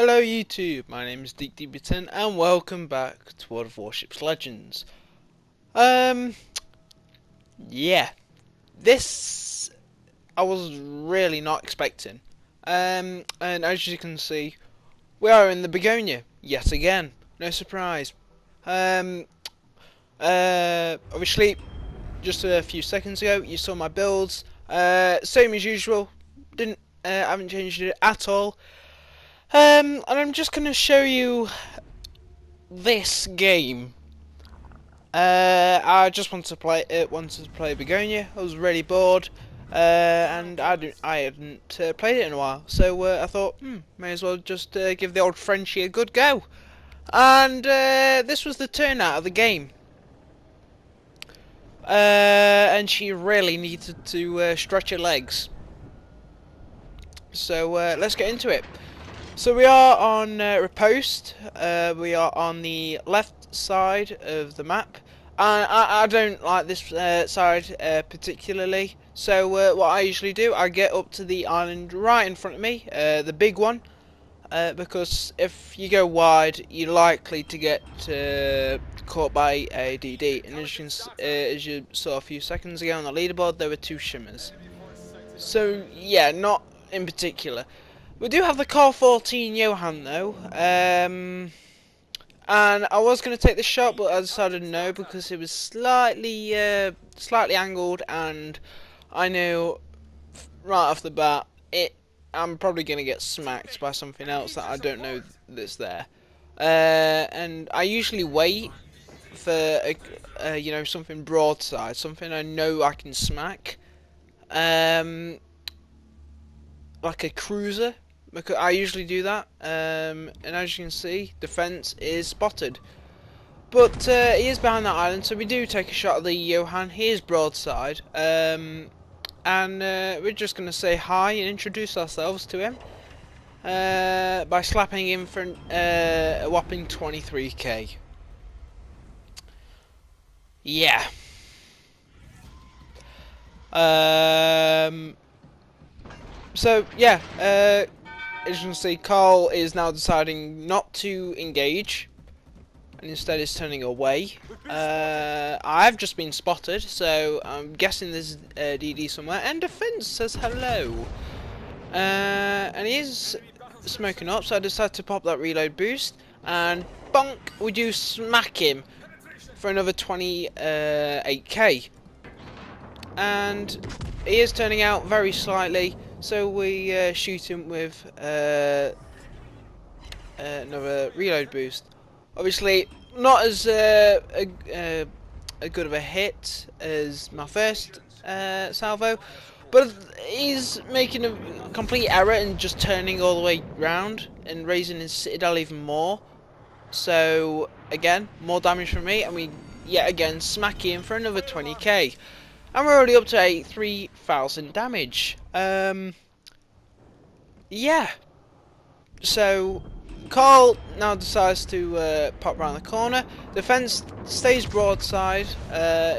Hello YouTube, my name is DeepDeeper10 and welcome back to World of Warships Legends. Um, yeah, this I was really not expecting. And as you can see, we are in the Begonia yet again. No surprise. Um, Obviously, just a few seconds ago, you saw my builds. Same as usual. Didn't haven't changed it at all. And I'm just gonna show you this game. I just wanted to play Begonia. I was really bored, and I hadn't played it in a while. So I thought, may as well just give the old Frenchie a good go. And this was the turnout of the game. And she really needed to stretch her legs. So let's get into it. So we are on Riposte. We are on the left side of the map. And I don't like this side particularly. So what I usually do, I get up to the island right in front of me, the big one. Because if you go wide, you're likely to get caught by a DD. And as you saw a few seconds ago on the leaderboard, there were two shimmers. So yeah, not in particular. We do have the Car 14 Johan though, and I was going to take the shot, but I decided no because it was slightly angled, and I knew right off the bat I'm probably going to get smacked by something else that I don't know that's there. And I usually wait for something broadside, something I know I can smack, like a cruiser. Because I usually do that, and as you can see, defense is spotted. But he is behind that island, so we do take a shot at the Johan. He is broadside, and we're just going to say hi and introduce ourselves to him by slapping him for a whopping 23k. Yeah. So yeah. As you can see, Carl is now deciding not to engage, and instead is turning away. I've just been spotted, so I'm guessing there's DD somewhere. And Defense says hello. And he is smoking up, so I decided to pop that reload boost, and bonk, we do smack him for another 28k. And he is turning out very slightly. So we shoot him with another reload boost. Obviously, not as a good of a hit as my first salvo, but he's making a complete error and just turning all the way round and raising his citadel even more. So again, more damage from me, and we yet again smack him for another 20k. And we're already up to a 3,000 damage. Yeah. So, Carl now decides to pop round the corner. Defense stays broadside.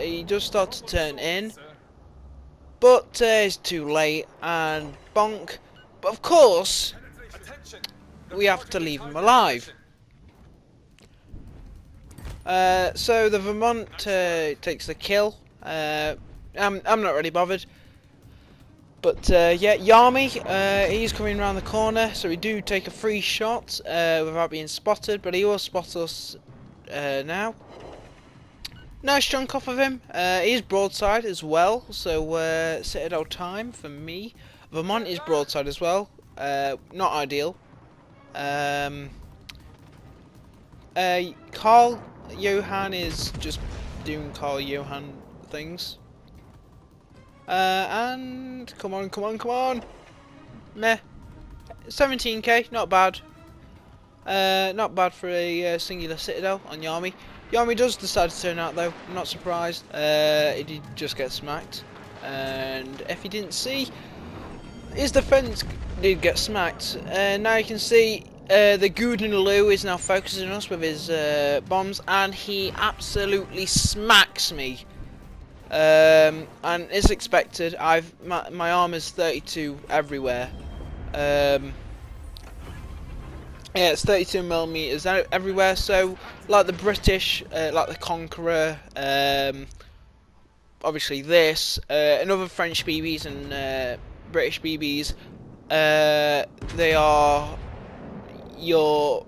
He does start to turn in. But it's too late, and bonk. But of course, we have to leave him alive. So the Vermont takes the kill. I'm not really bothered. But yeah, Yami, he's coming around the corner, so we do take a free shot without being spotted, but he will spot us now. Nice chunk off of him. He's broadside as well, so Citadel time for me. Vermont is broadside as well, not ideal. Carl Johan is just doing Carl Johan things. And come on. Meh. 17k, not bad. Not bad for a singular citadel on Yami. Yami does decide to turn out though. I'm not surprised. He did just get smacked, and if you didn't see, his defense did get smacked. Now you can see the Gudinaloo is now focusing on us with his bombs, and he absolutely smacks me. And as expected, my armor's 32 everywhere. Yeah, it's 32 millimeters everywhere. So, like the British, like the Conqueror, obviously this, and other French BBs and British BBs, they are your.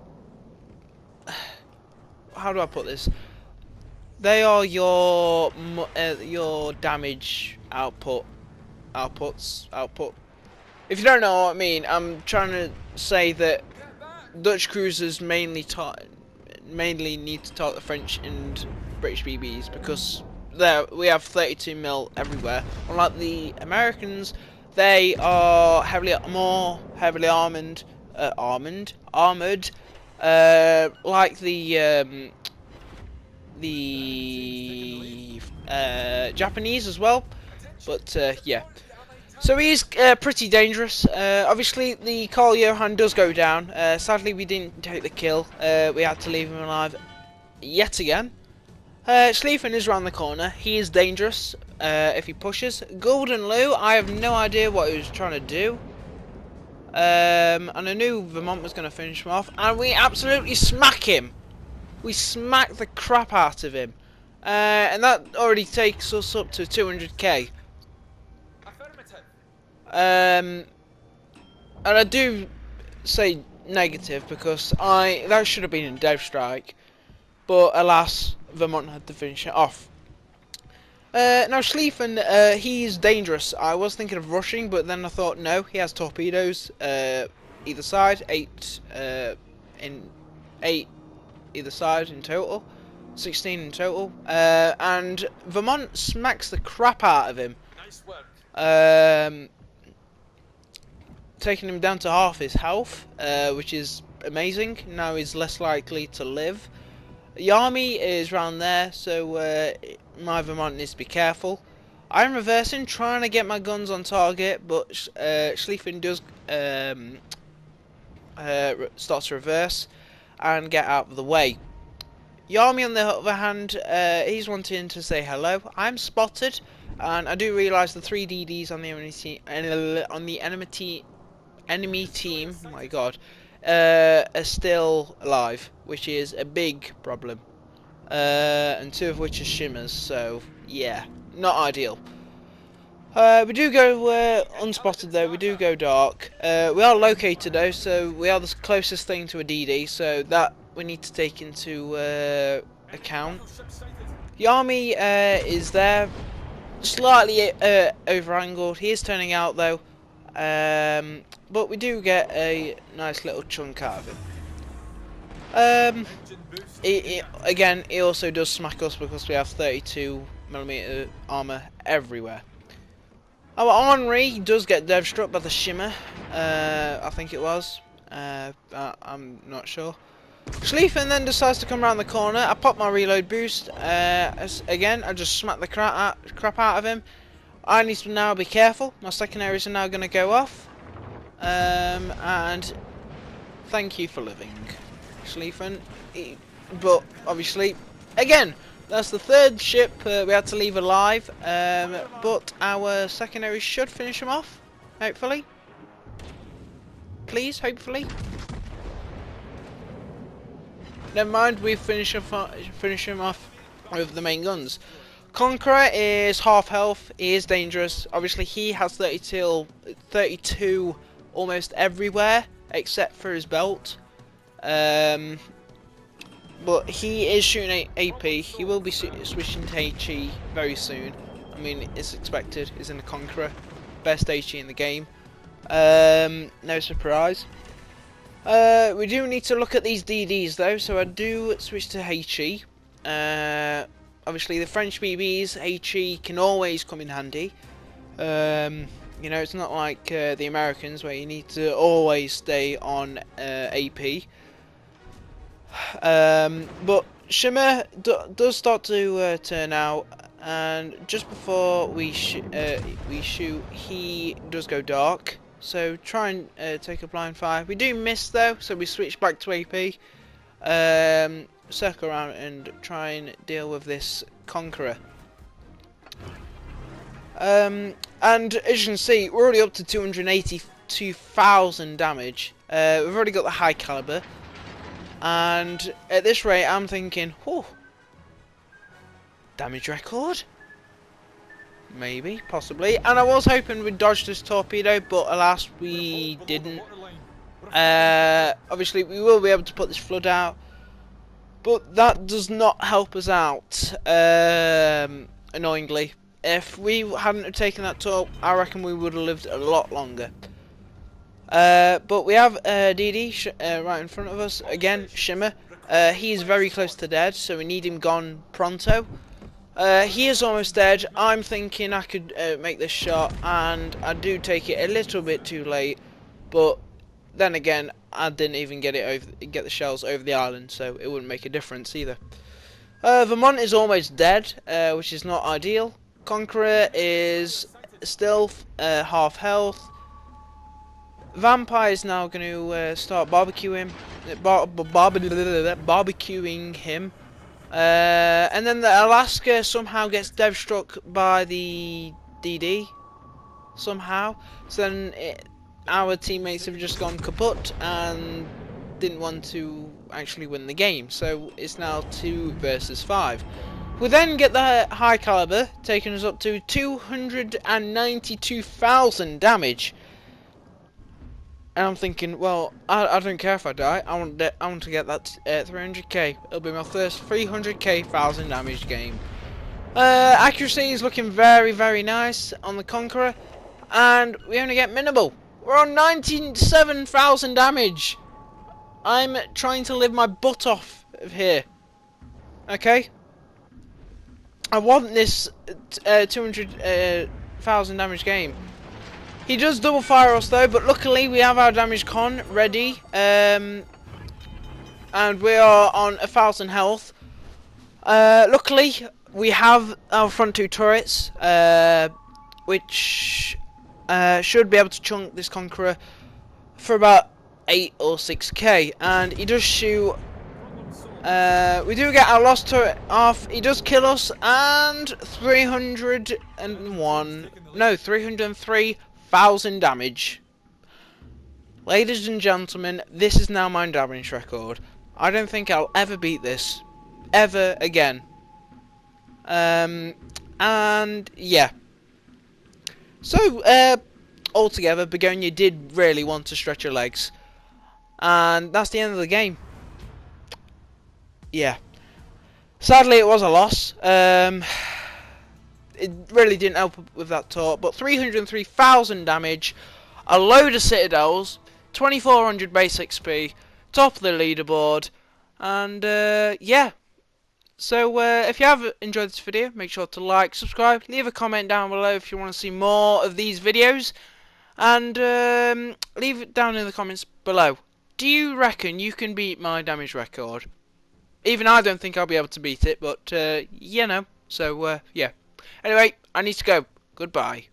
How do I put this? They are your damage output. If you don't know what I mean, I'm trying to say that Dutch cruisers mainly need to target the French and British BBs because there we have 32 mil everywhere. Unlike the Americans, they are more heavily armored, like the Japanese as well. But yeah. So he's pretty dangerous. Obviously, the Carl Johan does go down. Sadly, we didn't take the kill. We had to leave him alive yet again. Schlieffen is around the corner. He is dangerous if he pushes. Golden Lou, I have no idea what he was trying to do. And I knew Vermont was going to finish him off. And we absolutely smack him. We smack the crap out of him. And that already takes us up to 200k. And I do say negative because that should have been in Dev Strike, but alas, Vermont had to finish it off. Now Schlieffen, he's dangerous. I was thinking of rushing, but then I thought no, he has torpedoes either side, eight either side in total, 16 in total, and Vermont smacks the crap out of him. Nice work. Taking him down to half his health, which is amazing. Now he's less likely to live. Yami is round there, so my Vermont needs to be careful. I'm reversing, trying to get my guns on target, but Schlieffen does start to reverse and get out of the way. Yami, on the other hand, he's wanting to say hello. I'm spotted, and I do realise the 3 DDs on the enemy team, oh my god, are still alive, which is a big problem. And 2 of which are shimmers, so yeah, not ideal. We do go unspotted though, we do go dark. We are located though, so we are the closest thing to a DD, so that we need to take into account. The army is there, slightly over-angled. He is turning out though, but we do get a nice little chunk out of him. Again, he also does smack us because we have 32mm armour everywhere. Our Henri does get dev struck by the shimmer, I think it was. I'm not sure. Schlieffen then decides to come around the corner. I pop my reload boost. Again, I just smack the crap out of him. I need to now be careful. My secondaries are now going to go off. And thank you for living, Schlieffen. But obviously, again, that's the 3rd ship we had to leave alive. But our secondaries should finish him off, hopefully. Please, hopefully. Never mind, we finish him off with the main guns. Conqueror is half health. He is dangerous. Obviously, he has 32 almost everywhere except for his belt. But he is shooting AP. He will be switching to HE very soon. I mean, it's expected. He's in the Conqueror, best HE in the game. No surprise. We do need to look at these DDs though, so I do switch to HE. Obviously, the French BBs, HE can always come in handy. You know, it's not like the Americans where you need to always stay on AP. But Shimmer does start to turn out, and just before we shoot, he does go dark. So try and take a blind fire. We do miss though, so we switch back to AP. Circle around and try and deal with this Conqueror. And as you can see, we're already up to 280 2,000 damage. We've already got the high caliber, and at this rate, I'm thinking, whew, damage record? Maybe, possibly. And I was hoping we'd dodge this torpedo, but alas, we didn't. Obviously, we will be able to put this flood out, but that does not help us out, annoyingly. If we hadn't have taken that torp, I reckon we would have lived a lot longer. But we have DD right in front of us. Again, Shimmer. He is very close to dead, so we need him gone pronto. He is almost dead. I'm thinking I could make this shot, and I do take it a little bit too late. But then again, I didn't even get the shells over the island, so it wouldn't make a difference either. Vermont is almost dead, which is not ideal. Conqueror is still half health. Vampire is now going to start barbecuing him. And then the Alaska somehow gets dev struck by the DD somehow. So then our teammates have just gone kaput and didn't want to actually win the game. So it's now 2 versus 5. We then get the high caliber, taking us up to 292,000 damage. And I'm thinking, well, I don't care if I die. I want to get that 300k. It'll be my first 300k 1,000 damage game. Accuracy is looking very, very nice on the Conqueror, and we only get minimal. We're on 97,000 damage. I'm trying to live my butt off of here. Okay. I want this 200,000 damage game. He does double fire us though, but luckily we have our damage con ready, and we are on 1,000 health. Luckily we have our front 2 turrets, which should be able to chunk this Conqueror for about 8 or 6k, and he does shoot. We do get our lost turret off. He does kill us, and 303,000 damage. Ladies and gentlemen, this is now my damage record. I don't think I'll ever beat this, ever again. And yeah. So altogether, Begonia did really want to stretch her legs, and that's the end of the game. Yeah. Sadly, it was a loss. It really didn't help with that torp, but 303,000 damage, a load of citadels, 2,400 base XP, top of the leaderboard, and yeah. So if you have enjoyed this video, make sure to like, subscribe, leave a comment down below if you want to see more of these videos, and leave it down in the comments below. Do you reckon you can beat my damage record? Even I don't think I'll be able to beat it, but you know, so yeah. Anyway, I need to go. Goodbye.